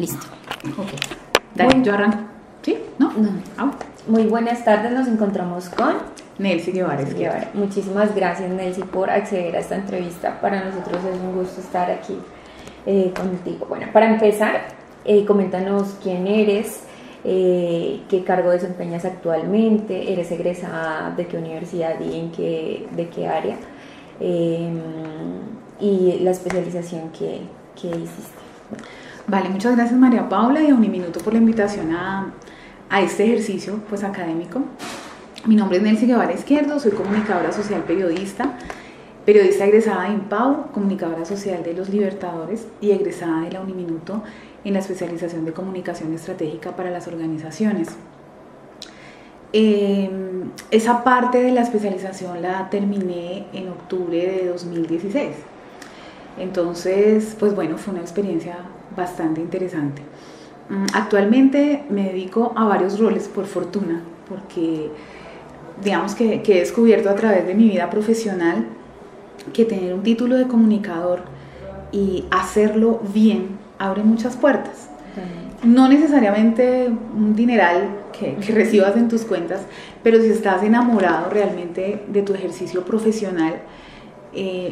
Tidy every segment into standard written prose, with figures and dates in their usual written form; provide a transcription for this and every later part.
Listo. Ok. Dale, yo arranco. ¿Sí? ¿No? No. Ah, Muy buenas tardes, nos encontramos con Nelcy Guevara. Guevara. Muchísimas gracias, Nelcy, por acceder a esta entrevista. Para nosotros es un gusto estar aquí contigo. Bueno, para empezar, coméntanos quién eres, qué cargo desempeñas actualmente, eres egresada de qué universidad y de qué área, y la especialización que hiciste. Vale, muchas gracias María Paula y a Uniminuto por la invitación a este ejercicio pues académico. Mi nombre es Nelcy Guevara Izquierdo, soy comunicadora social periodista egresada de INPAU, comunicadora social de Los Libertadores y egresada de la Uniminuto en la especialización de comunicación estratégica para las organizaciones. Esa parte de la especialización la terminé en octubre de 2016. Entonces, pues bueno, fue una experiencia bastante interesante. Actualmente me dedico a varios roles, por fortuna, porque digamos que he descubierto a través de mi vida profesional que tener un título de comunicador y hacerlo bien abre muchas puertas. No necesariamente un dineral que recibas en tus cuentas, pero si estás enamorado realmente de tu ejercicio profesional,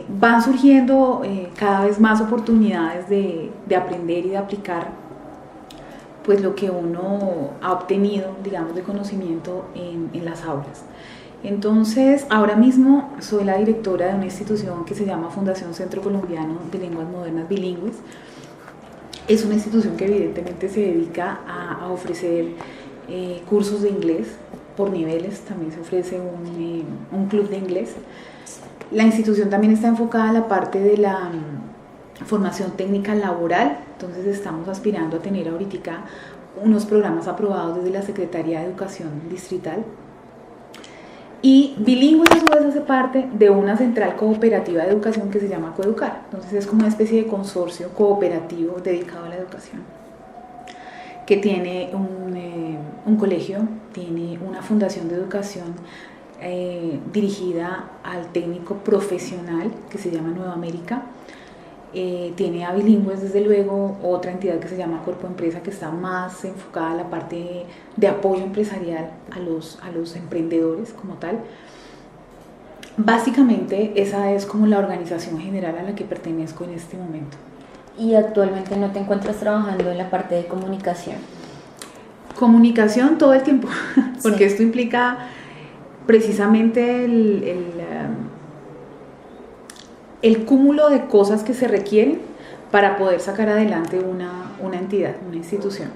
van surgiendo cada vez más oportunidades de aprender y de aplicar pues lo que uno ha obtenido, digamos, de conocimiento en las aulas. Entonces, ahora mismo soy la directora de una institución que se llama Fundación Centro Colombiano de Lenguas Modernas Bilingües. Es una institución que evidentemente se dedica a ofrecer cursos de inglés por niveles, también se ofrece un club de inglés. La institución también está enfocada a la parte de la formación técnica laboral, entonces estamos aspirando a tener ahorita unos programas aprobados desde la Secretaría de Educación Distrital. Y Bilingües a su vez hace parte de una central cooperativa de educación que se llama Coeducar, entonces es como una especie de consorcio cooperativo dedicado a la educación, que tiene un colegio, tiene una fundación de educación dirigida al técnico profesional que se llama Nueva América, tiene a Bilingües desde luego, otra entidad que se llama Corpo Empresa, que está más enfocada a la parte de apoyo empresarial a los emprendedores como tal. Básicamente esa es como la organización general a la que pertenezco en este momento. ¿Y actualmente no te encuentras trabajando en la parte de comunicación? Comunicación todo el tiempo, porque Sí. esto implica precisamente el cúmulo de cosas que se requieren para poder sacar adelante una entidad, una institución.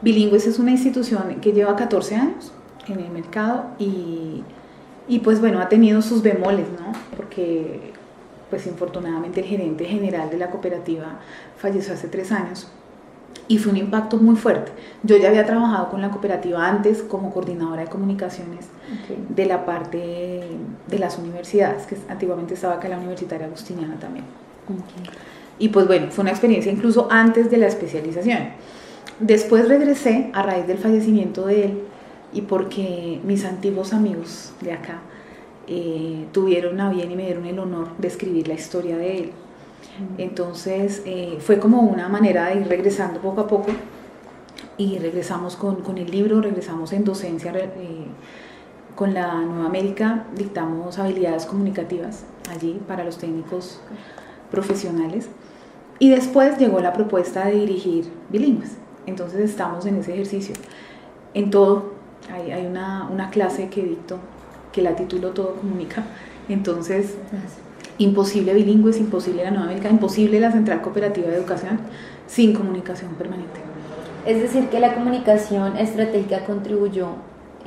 Bilingües es una institución que lleva 14 años en el mercado y pues bueno, ha tenido sus bemoles, ¿no? Porque pues infortunadamente el gerente general de la cooperativa falleció hace 3 años y fue un impacto muy fuerte. Yo ya había trabajado con la cooperativa antes como coordinadora de comunicaciones de la parte de las universidades, que antiguamente estaba acá en la Universitaria Agustiniana también. Y pues bueno, fue una experiencia incluso antes de la especialización. Después regresé a raíz del fallecimiento de él y porque mis antiguos amigos de acá tuvieron a bien y me dieron el honor de escribir la historia de él. Entonces fue como una manera de ir regresando poco a poco y regresamos con el libro, regresamos en docencia con la Nueva América, dictamos habilidades comunicativas allí para los técnicos profesionales y después llegó la propuesta de dirigir Bilingües. Entonces estamos en ese ejercicio, en todo. Hay una clase que dicto que la titulo Todo Comunica, entonces imposible Bilingües, imposible la Nueva América, imposible la Central Cooperativa de Educación sin comunicación permanente. Es decir, que la comunicación estratégica contribuyó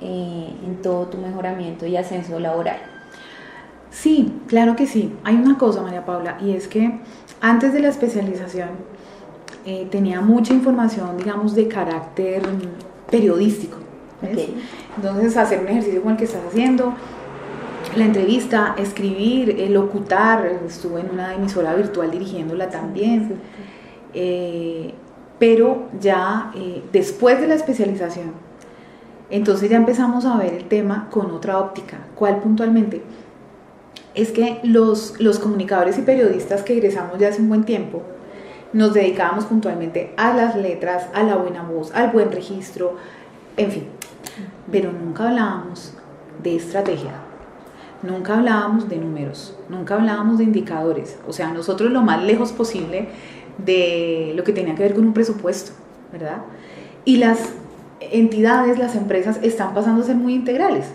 en todo tu mejoramiento y ascenso laboral. Sí, claro que sí. Hay una cosa, María Paula, y es que antes de la especialización tenía mucha información, digamos, de carácter periodístico, ¿ves? Okay. Entonces, hacer un ejercicio como el que estás haciendo, la entrevista, escribir, locutar, estuve en una emisora virtual dirigiéndola también, pero ya después de la especialización, entonces ya empezamos a ver el tema con otra óptica. ¿Cuál puntualmente? Es que los comunicadores y periodistas que egresamos ya hace un buen tiempo, nos dedicábamos puntualmente a las letras, a la buena voz, al buen registro, en fin. Pero nunca hablábamos de estrategia, nunca hablábamos de números, nunca hablábamos de indicadores. O sea, nosotros lo más lejos posible de lo que tenía que ver con un presupuesto, ¿verdad? Y las entidades, las empresas están pasando a ser muy integrales.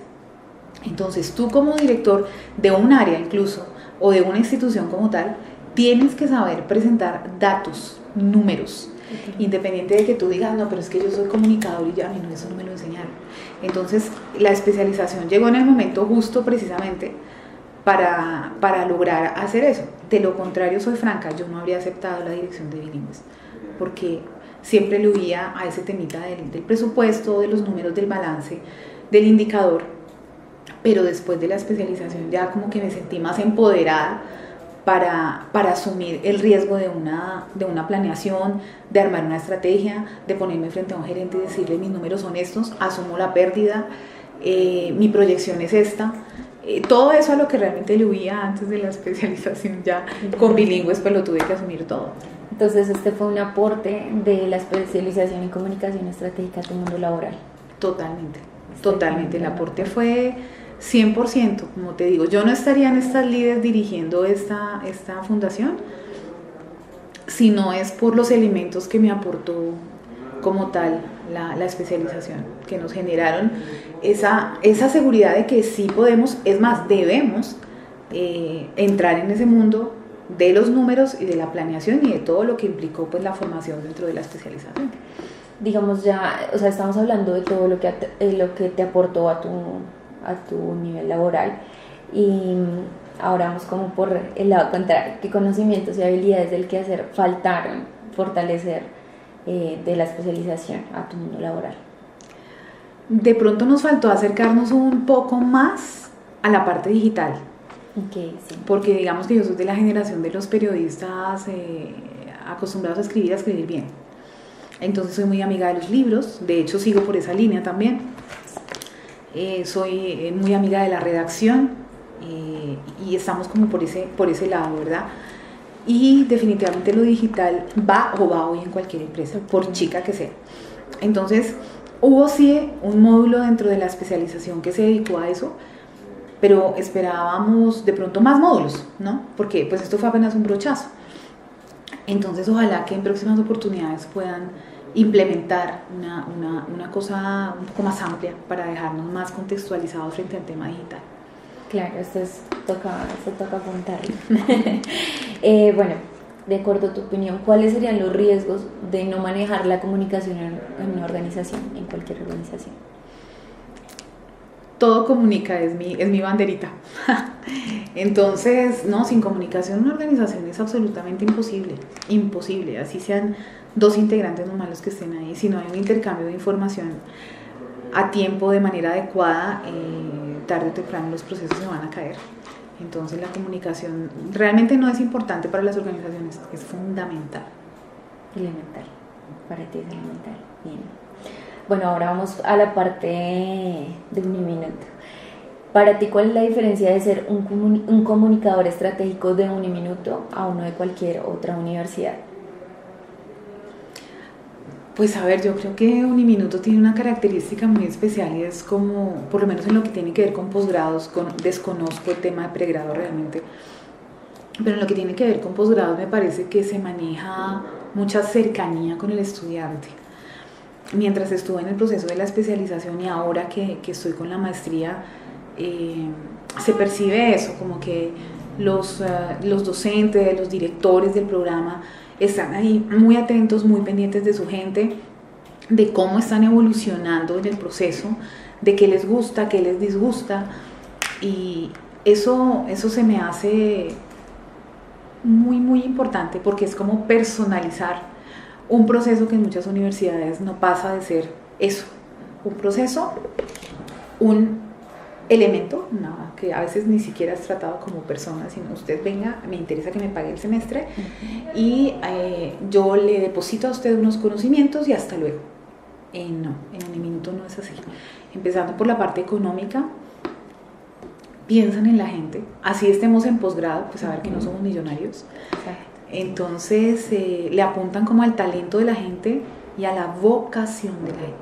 Entonces tú como director de un área incluso, o de una institución como tal, tienes que saber presentar datos, números, independiente de que tú digas, no, pero es que yo soy comunicador y ya, a mí no, eso no me lo enseñaron. Entonces la especialización llegó en el momento justo precisamente para lograr hacer eso. De lo contrario, soy franca, yo no habría aceptado la dirección de bilingües, porque siempre le huía a ese temita del presupuesto, de los números, del balance, del indicador. Pero después de la especialización ya como que me sentí más empoderada para asumir el riesgo de una planeación, de armar una estrategia, de ponerme frente a un gerente y decirle mis números son estos, asumo la pérdida, mi proyección es esta. Todo eso a lo que realmente le huía antes de la especialización, ya con bilingües pues lo tuve que asumir todo. Entonces este fue un aporte de la especialización en comunicación estratégica a tu mundo laboral. Totalmente, el aporte fue 100%, como te digo, yo no estaría en estas líderes dirigiendo esta fundación si no es por los elementos que me aportó como tal la especialización, que nos generaron esa seguridad de que sí podemos, es más, debemos entrar en ese mundo de los números y de la planeación y de todo lo que implicó pues la formación dentro de la especialización. Digamos ya, o sea, estamos hablando de todo lo que te aportó a tu nivel laboral y ahora vamos como por el lado contrario. ¿Qué conocimientos y habilidades del quehacer faltaron fortalecer de la especialización a tu mundo laboral? De pronto nos faltó acercarnos un poco más a la parte digital. Okay, sí. Porque digamos que yo soy de la generación de los periodistas acostumbrados a escribir bien. Entonces soy muy amiga de los libros, de hecho sigo por esa línea también. Soy muy amiga de la redacción y estamos como por ese lado, ¿verdad? Y definitivamente lo digital va hoy en cualquier empresa, por chica que sea. Entonces hubo sí un módulo dentro de la especialización que se dedicó a eso, pero esperábamos de pronto más módulos, ¿no? Porque pues esto fue apenas un brochazo. Entonces ojalá que en próximas oportunidades puedan implementar una cosa un poco más amplia para dejarnos más contextualizados frente al tema digital. Claro, esto toca apuntarlo. Bueno, de acuerdo a tu opinión, ¿cuáles serían los riesgos de no manejar la comunicación en una organización, en cualquier organización? Todo comunica, es mi banderita. Entonces, no, sin comunicación una organización es absolutamente imposible, así sean dos integrantes nomás los que estén ahí. Si no hay un intercambio de información a tiempo, de manera adecuada, tarde o temprano los procesos se van a caer. Entonces la comunicación realmente no es importante para las organizaciones, es fundamental. Elemental, para ti es elemental, bien. Bueno, ahora vamos a la parte de Uniminuto. Para ti, ¿cuál es la diferencia de ser un comunicador estratégico de Uniminuto a uno de cualquier otra universidad? Pues a ver, yo creo que Uniminuto tiene una característica muy especial y es como, por lo menos en lo que tiene que ver con posgrados, desconozco el tema de pregrado realmente, pero en lo que tiene que ver con posgrados me parece que se maneja mucha cercanía con el estudiante. Mientras estuve en el proceso de la especialización y ahora que estoy con la maestría, se percibe eso, como que los docentes, los directores del programa están ahí muy atentos, muy pendientes de su gente, de cómo están evolucionando en el proceso, de qué les gusta, qué les disgusta, y eso se me hace muy, muy importante porque es como personalizar un proceso que en muchas universidades no pasa de ser eso, un proceso, un elemento, que a veces ni siquiera es tratado como persona, sino usted venga, me interesa que me pague el semestre y yo le deposito a usted unos conocimientos y hasta luego. No, en Uniminuto no es así. Empezando por la parte económica, piensan en la gente, así estemos en posgrado, pues a ver que no somos millonarios. Entonces le apuntan como al talento de la gente y a la vocación de la gente.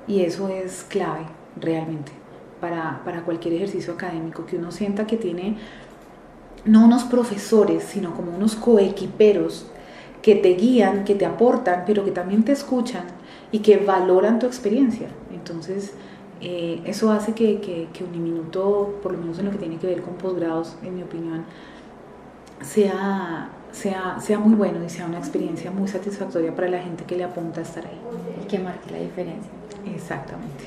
Y eso es clave realmente para cualquier ejercicio académico, que uno sienta que tiene no unos profesores, sino como unos coequiperos que te guían, que te aportan, pero que también te escuchan y que valoran tu experiencia. Entonces, eso hace que Uniminuto, por lo menos en lo que tiene que ver con posgrados, en mi opinión, sea muy bueno y sea una experiencia muy satisfactoria para la gente que le apunta a estar ahí. Y que marque la diferencia. Exactamente.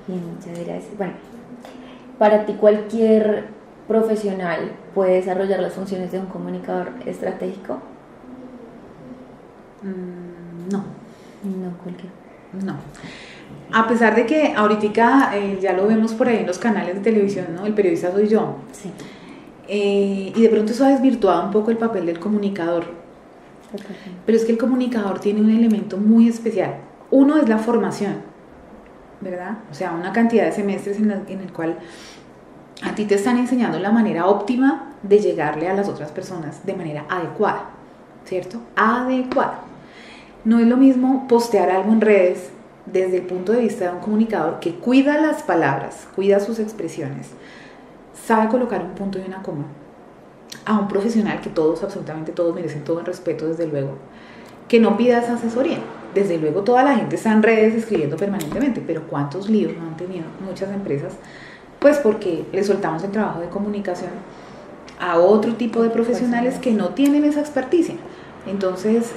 Y muchas gracias. Bueno, para ti cualquier profesional puede desarrollar las funciones de un comunicador estratégico. No. No cualquier. No. A pesar de que ahorita ya lo vemos por ahí en los canales de televisión, ¿no? El periodista soy yo. Sí. Y de pronto eso ha desvirtuado un poco el papel del comunicador. Pero es que el comunicador tiene un elemento muy especial. Uno es la formación, ¿verdad? O sea, una cantidad de semestres en el cual a ti te están enseñando la manera óptima de llegarle a las otras personas de manera adecuada, ¿cierto? Adecuada. No es lo mismo postear algo en redes desde el punto de vista de un comunicador que cuida las palabras, cuida sus expresiones, sabe colocar un punto y una coma, a un profesional que todos, absolutamente todos, merecen todo el respeto, desde luego, que no pida esa asesoría. Desde luego toda la gente está en redes escribiendo permanentemente, pero ¿cuántos líos no han tenido muchas empresas? Pues porque le soltamos el trabajo de comunicación a otro tipo de profesionales que no tienen esa experticia. Entonces,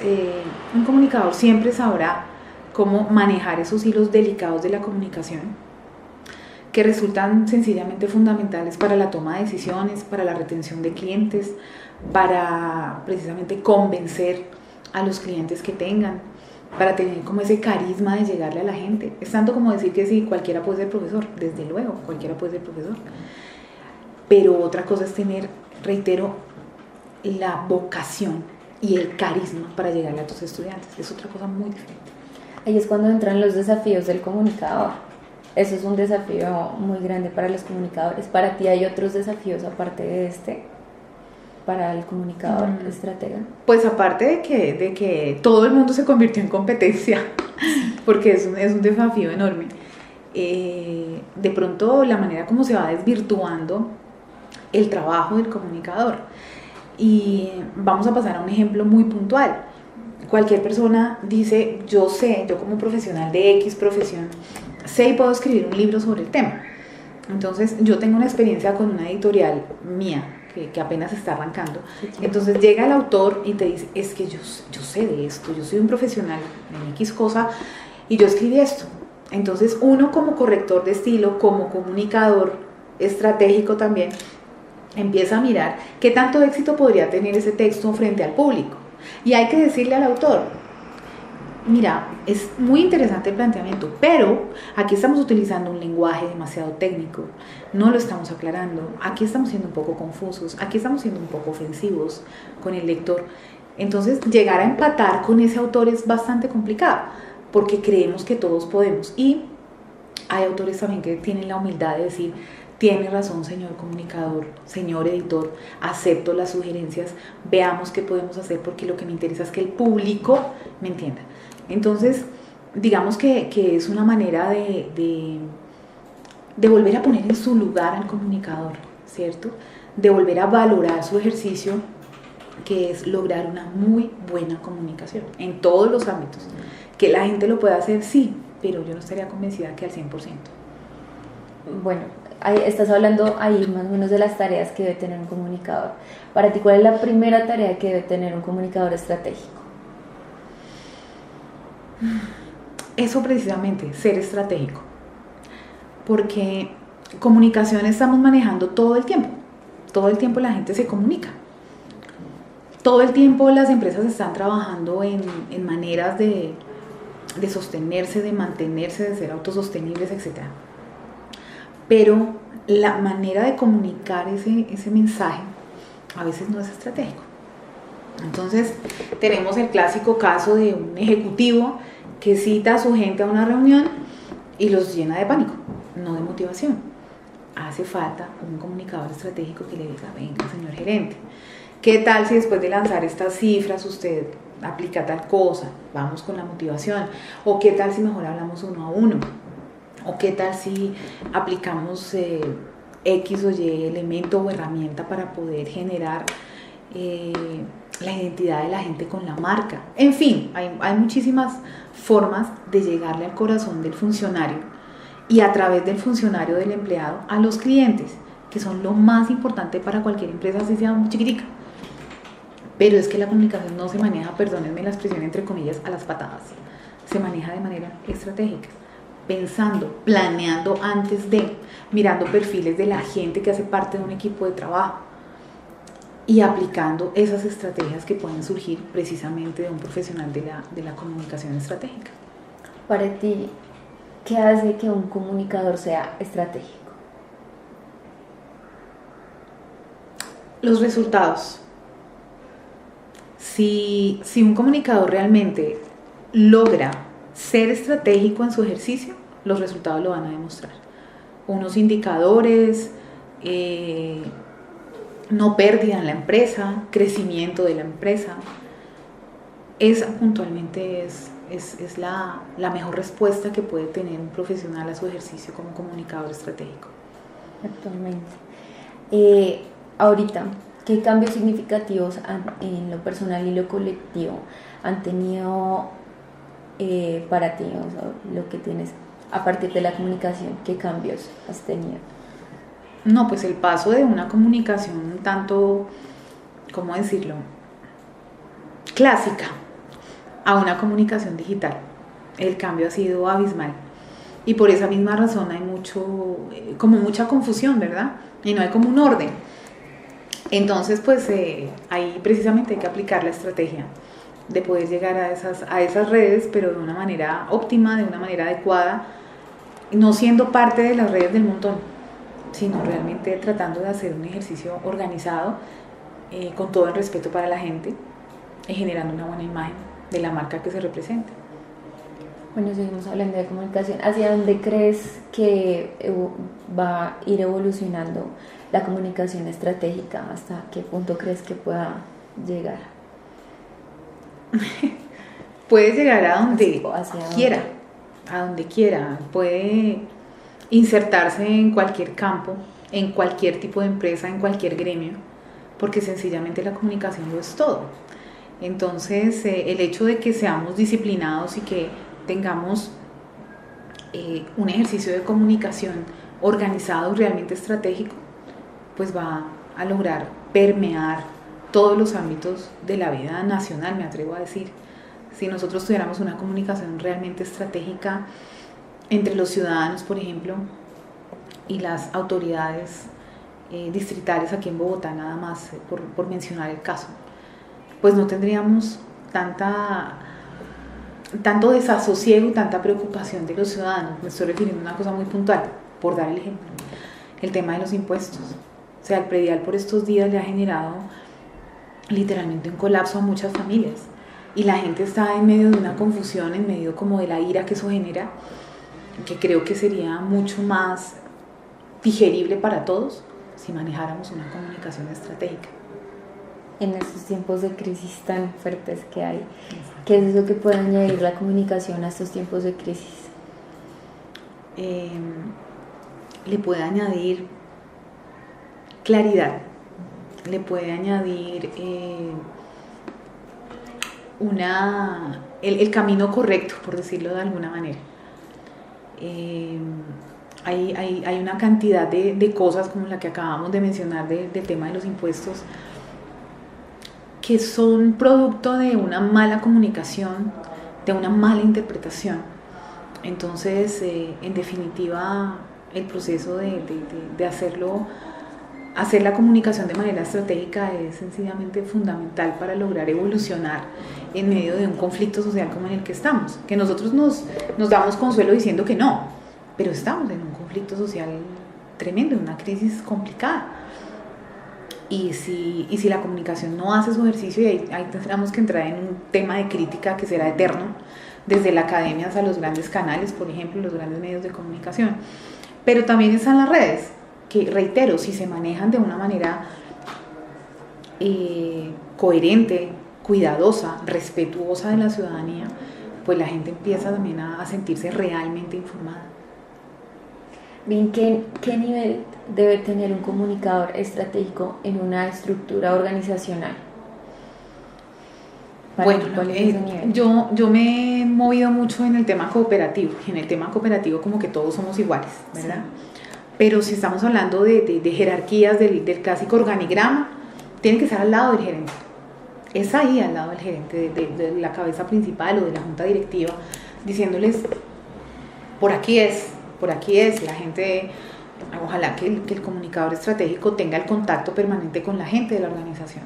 un comunicador siempre sabrá cómo manejar esos hilos delicados de la comunicación, que resultan sencillamente fundamentales para la toma de decisiones, para la retención de clientes, para precisamente convencer a los clientes que tengan, para tener como ese carisma de llegarle a la gente. Es tanto como decir que sí, cualquiera puede ser profesor, desde luego, cualquiera puede ser profesor. Pero otra cosa es tener, reitero, la vocación y el carisma para llegarle a tus estudiantes. Es otra cosa muy diferente. Ahí es cuando entran los desafíos del comunicador. Eso es un desafío muy grande para los comunicadores. ¿Para ti hay otros desafíos aparte de este para el comunicador estratega? Pues aparte de que todo el mundo se convirtió en competencia, porque es un desafío enorme, de pronto la manera como se va desvirtuando el trabajo del comunicador. Y vamos a pasar a un ejemplo muy puntual. Cualquier persona dice, yo como profesional de X profesión, sé y puedo escribir un libro sobre el tema. Entonces yo tengo una experiencia con una editorial mía que apenas está arrancando. Entonces llega el autor y te dice, es que yo sé de esto, yo soy un profesional en X cosa y yo escribí esto. Entonces uno como corrector de estilo, como comunicador estratégico también, empieza a mirar qué tanto éxito podría tener ese texto frente al público. Y hay que decirle al autor, mira, es muy interesante el planteamiento, pero aquí estamos utilizando un lenguaje demasiado técnico, no lo estamos aclarando, aquí estamos siendo un poco confusos, aquí estamos siendo un poco ofensivos con el lector. Entonces, llegar a empatar con ese autor es bastante complicado, porque creemos que todos podemos. Y hay autores también que tienen la humildad de decir, tiene razón, señor comunicador, señor editor, acepto las sugerencias, veamos qué podemos hacer, porque lo que me interesa es que el público me entienda. Entonces, digamos que es una manera de volver a poner en su lugar al comunicador, ¿cierto? De volver a valorar su ejercicio, que es lograr una muy buena comunicación en todos los ámbitos. Que la gente lo pueda hacer, sí, pero yo no estaría convencida que al 100%. Bueno, estás hablando ahí más o menos de las tareas que debe tener un comunicador. Para ti, ¿cuál es la primera tarea que debe tener un comunicador estratégico? Eso precisamente, ser estratégico. Porque comunicación estamos manejando todo el tiempo. Todo el tiempo la gente se comunica. Todo el tiempo las empresas están trabajando en maneras de sostenerse, de mantenerse, de ser autosostenibles, etc. Pero la manera de comunicar ese mensaje a veces no es estratégico. Entonces tenemos el clásico caso de un ejecutivo que cita a su gente a una reunión y los llena de pánico, no de motivación. Hace falta un comunicador estratégico que le diga, venga, señor gerente, ¿Qué tal si después de lanzar estas cifras usted aplica tal cosa? Vamos con la motivación. ¿O qué tal si mejor hablamos uno a uno? ¿O qué tal si aplicamos X o Y elemento o herramienta para poder generar la identidad de la gente con la marca? En fin, hay muchísimas formas de llegarle al corazón del funcionario y a través del funcionario, del empleado, a los clientes, que son lo más importante para cualquier empresa, así sea muy chiquitica. Pero es que la comunicación no se maneja, perdónenme la expresión entre comillas, a las patadas. Se maneja de manera estratégica, pensando, planeando antes de, mirando perfiles de la gente que hace parte de un equipo de trabajo y aplicando esas estrategias que pueden surgir precisamente de un profesional de la comunicación estratégica. Para ti, ¿qué hace que un comunicador sea estratégico? Los resultados. Si un comunicador realmente logra ser estratégico en su ejercicio, los resultados lo van a demostrar. Unos indicadores, no pérdida en la empresa, crecimiento de la empresa. Esa puntualmente es la mejor respuesta que puede tener un profesional a su ejercicio como comunicador estratégico. Actualmente. Ahorita, ¿qué cambios significativos en lo personal y lo colectivo han tenido para ti? O sea, lo que tienes a partir de la comunicación, ¿qué cambios has tenido? No, pues el paso de una comunicación un tanto, ¿cómo decirlo?, clásica a una comunicación digital. El cambio ha sido abismal. Y por esa misma razón hay mucha confusión, ¿verdad? Y no hay como un orden. Entonces, pues ahí precisamente hay que aplicar la estrategia de poder llegar a esas redes, pero de una manera óptima, de una manera adecuada, no siendo parte de las redes del montón, sino realmente tratando de hacer un ejercicio organizado, con todo el respeto para la gente y generando una buena imagen de la marca que se representa. Bueno, seguimos hablando de comunicación. ¿Hacia dónde crees que va a ir evolucionando la comunicación estratégica? ¿Hasta qué punto crees que pueda llegar? Puede llegar a donde quiera, a donde quiera. Puede insertarse en cualquier campo, en cualquier tipo de empresa, en cualquier gremio, porque sencillamente la comunicación lo es todo. Entonces, el hecho de que seamos disciplinados y que tengamos un ejercicio de comunicación organizado y realmente estratégico, pues va a lograr permear todos los ámbitos de la vida nacional, me atrevo a decir. Si nosotros tuviéramos una comunicación realmente estratégica entre los ciudadanos, por ejemplo, y las autoridades distritales aquí en Bogotá, nada más por mencionar el caso, pues no tendríamos tanto desasosiego y tanta preocupación de los ciudadanos. Me estoy refiriendo a una cosa muy puntual, por dar el ejemplo, el tema de los impuestos. O sea, el predial por estos días le ha generado literalmente un colapso a muchas familias y la gente está en medio de una confusión, en medio como de la ira que eso genera, que creo que sería mucho más digerible para todos si manejáramos una comunicación estratégica. En estos tiempos de crisis tan fuertes que hay, ¿qué es eso que puede añadir la comunicación a estos tiempos de crisis? Le puede añadir claridad, le puede añadir el camino correcto, por decirlo de alguna manera. Hay una cantidad de cosas como la que acabamos de mencionar del tema de los impuestos que son producto de una mala comunicación, de una mala interpretación. Entonces, en definitiva, el proceso de hacer la comunicación de manera estratégica es sencillamente fundamental para lograr evolucionar en medio de un conflicto social como en el que estamos, que nosotros nos damos consuelo diciendo que no, pero estamos en un conflicto social tremendo, en una crisis complicada. Y si la comunicación no hace su ejercicio, y ahí tendríamos que entrar en un tema de crítica que será eterno, desde la academia hasta los grandes canales, por ejemplo, los grandes medios de comunicación. Pero también están las redes, que reitero, si se manejan de una manera coherente, cuidadosa, respetuosa de la ciudadanía, pues la gente empieza también a sentirse realmente informada. Bien, ¿qué nivel debe tener un comunicador estratégico en una estructura organizacional? Bueno, yo me he movido mucho en el tema cooperativo, y en el tema cooperativo como que todos somos iguales, ¿verdad? Sí. Pero si estamos hablando de jerarquías del clásico organigrama, tiene que estar al lado del gerente. Es ahí al lado del gerente, de la cabeza principal o de la junta directiva, diciéndoles, por aquí es, la gente, ojalá que el comunicador estratégico tenga el contacto permanente con la gente de la organización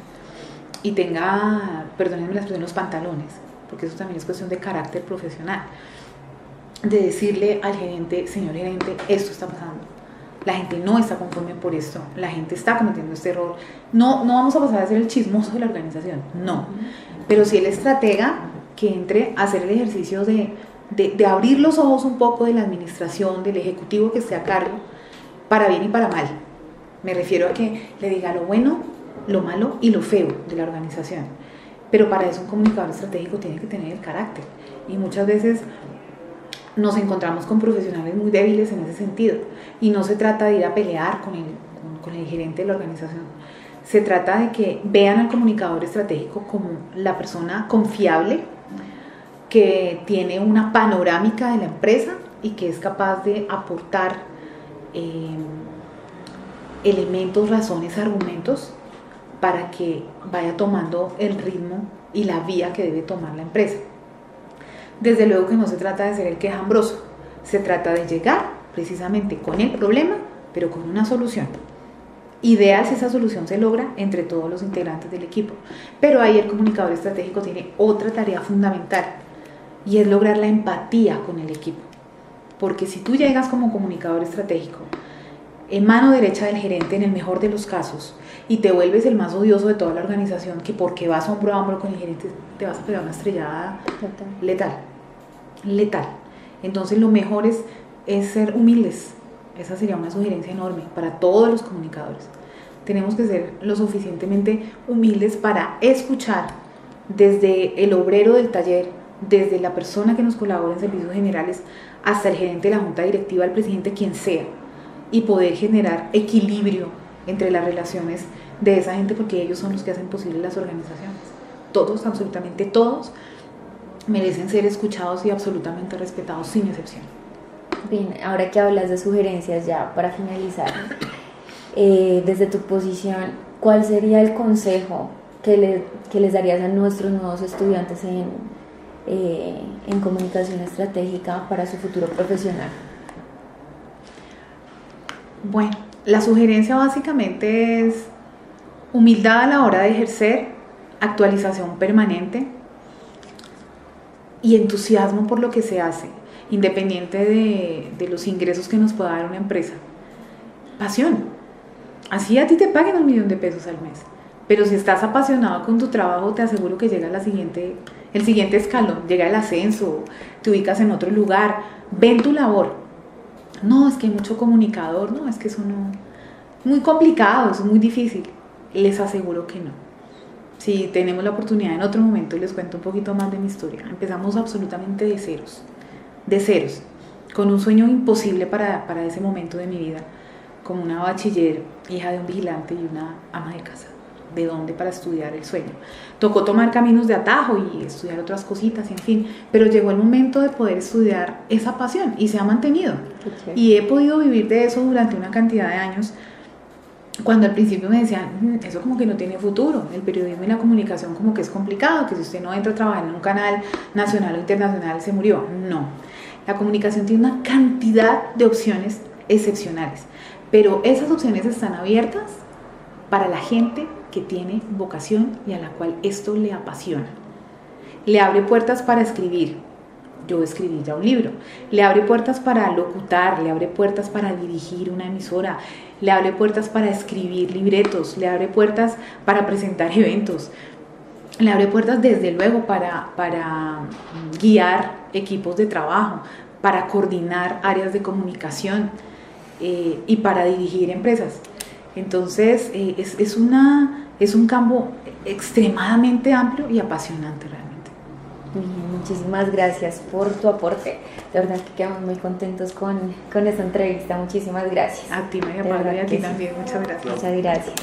y tenga, perdónenme la expresión, los pantalones, porque eso también es cuestión de carácter profesional, de decirle al gerente, señor gerente, esto está pasando, la gente no está conforme por esto, la gente está cometiendo este error, no vamos a pasar a ser el chismoso de la organización, no, pero si el estratega que entre a hacer el ejercicio de abrir los ojos un poco de la administración, del ejecutivo que esté a cargo, para bien y para mal. Me refiero a que le diga lo bueno, lo malo y lo feo de la organización. Pero para eso un comunicador estratégico tiene que tener el carácter. Y muchas veces nos encontramos con profesionales muy débiles en ese sentido. Y no se trata de ir a pelear con el gerente de la organización. Se trata de que vean al comunicador estratégico como la persona confiable, que tiene una panorámica de la empresa y que es capaz de aportar elementos, razones, argumentos para que vaya tomando el ritmo y la vía que debe tomar la empresa. Desde luego que no se trata de ser el quejambroso, se trata de llegar precisamente con el problema, pero con una solución. Ideal si esa solución se logra entre todos los integrantes del equipo. Pero ahí el comunicador estratégico tiene otra tarea fundamental, y es lograr la empatía con el equipo. Porque si tú llegas como comunicador estratégico en mano derecha del gerente en el mejor de los casos y te vuelves el más odioso de toda la organización, que porque vas hombro a hombro con el gerente te vas a pegar una estrellada letal. Entonces lo mejor es ser humildes. Esa sería una sugerencia enorme para todos los comunicadores. Tenemos que ser lo suficientemente humildes para escuchar desde el obrero del taller, desde la persona que nos colabora en servicios generales hasta el gerente de la junta directiva, el presidente, quien sea, y poder generar equilibrio entre las relaciones de esa gente, porque ellos son los que hacen posible las organizaciones. Todos, absolutamente todos, merecen ser escuchados y absolutamente respetados sin excepción. Bien, ahora que hablas de sugerencias, ya para finalizar, desde tu posición, ¿cuál sería el consejo que les darías a nuestros nuevos estudiantes en comunicación estratégica para su futuro profesional? Bueno, la sugerencia básicamente es humildad a la hora de ejercer, actualización permanente y entusiasmo por lo que se hace, independiente de los ingresos que nos pueda dar una empresa. Pasión. Así a ti te paguen $1 millón al mes, pero si estás apasionado con tu trabajo, te aseguro que llega el siguiente escalón, llega el ascenso, te ubicas en otro lugar, ven tu labor. No, es que hay mucho comunicador, no, es que eso no, muy complicado, eso es muy difícil. Les aseguro que no. Si tenemos la oportunidad en otro momento, les cuento un poquito más de mi historia. Empezamos absolutamente de ceros, con un sueño imposible para ese momento de mi vida, como una bachiller, hija de un vigilante y una ama de casa. ¿De dónde para estudiar el sueño? Tocó tomar caminos de atajo y estudiar otras cositas, en fin, pero llegó el momento de poder estudiar esa pasión y se ha mantenido. Okay. Y he podido vivir de eso durante una cantidad de años, cuando al principio me decían, eso como que no tiene futuro, el periodismo y la comunicación como que es complicado, que si usted no entra a trabajar en un canal nacional o internacional se murió. No, la comunicación tiene una cantidad de opciones excepcionales, pero esas opciones están abiertas para la gente que tiene vocación y a la cual esto le apasiona. Le abre puertas para escribir. Yo escribí ya un libro. Le abre puertas para locutar, le abre puertas para dirigir una emisora, le abre puertas para escribir libretos, le abre puertas para presentar eventos, le abre puertas desde luego para guiar equipos de trabajo, para coordinar áreas de comunicación y para dirigir empresas. Entonces es una Es un campo extremadamente amplio y apasionante realmente. Bien, muchísimas gracias por tu aporte. De verdad que quedamos muy contentos con esta entrevista. Muchísimas gracias. A ti, María Paula, y a ti Sí. también. Muchas gracias. Muchas gracias.